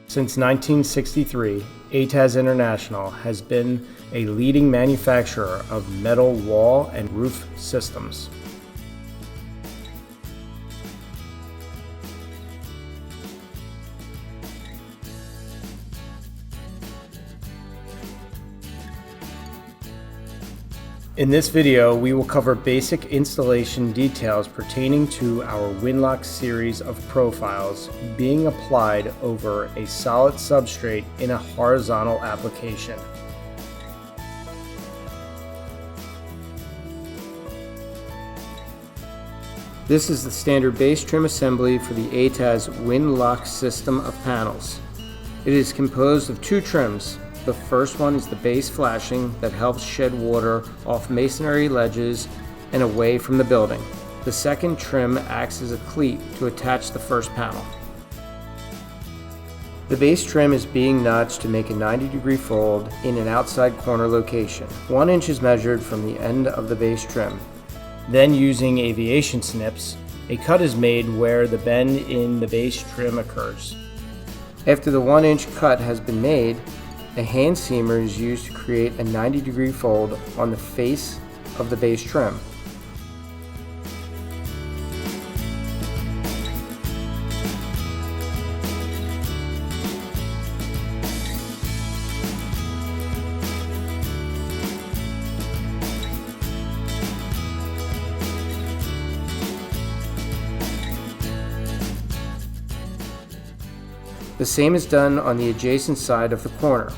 Since 1963, ATAS International has been a leading manufacturer of metal wall and roof systems. In this video, we will cover basic installation details pertaining to our wind-lok series of profiles being applied over a solid substrate in a horizontal application. This is the standard base trim assembly for the ATAS wind-lok system of panels. It is composed of two trims. The first one is the base flashing that helps shed water off masonry ledges and away from the building. The second trim acts as a cleat to attach the first panel. The base trim is being notched to make a 90-degree fold in an outside corner location. 1 inch is measured from the end of the base trim. Then, using aviation snips, a cut is made where the bend in the base trim occurs. After the 1 inch cut has been made, a hand seamer is used to create a 90-degree fold on the face of the base trim. The same is done on the adjacent side of the corner.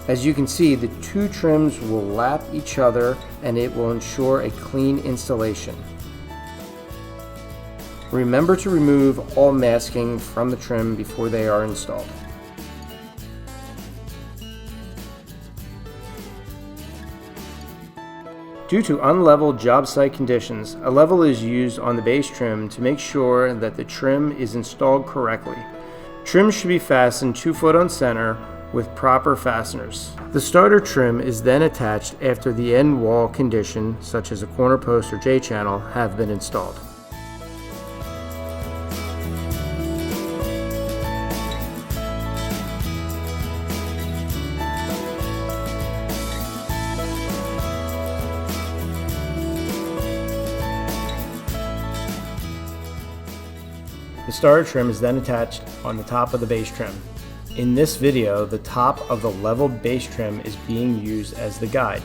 As you can see, the two trims will lap each other and it will ensure a clean installation. Remember to remove all masking from the trim before they are installed. Due to unlevel job site conditions, a level is used on the base trim to make sure that the trim is installed correctly. Trim should be fastened 2 foot on center with proper fasteners. The starter trim is then attached after the end wall condition, such as a corner post or J-channel, have been installed. The starter trim is then attached on the top of the base trim. In this video, the top of the leveled base trim is being used as the guide.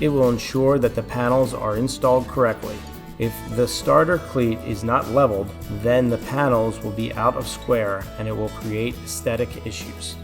It will ensure that the panels are installed correctly. If the starter cleat is not leveled, then the panels will be out of square and it will create aesthetic issues.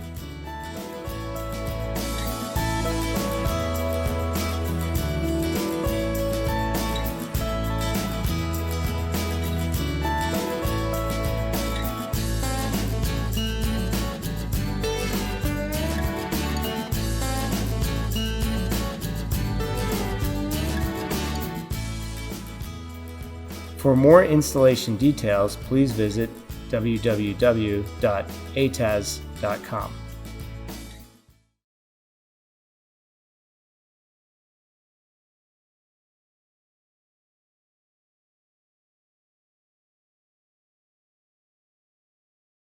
For more installation details, please visit www.atas.com.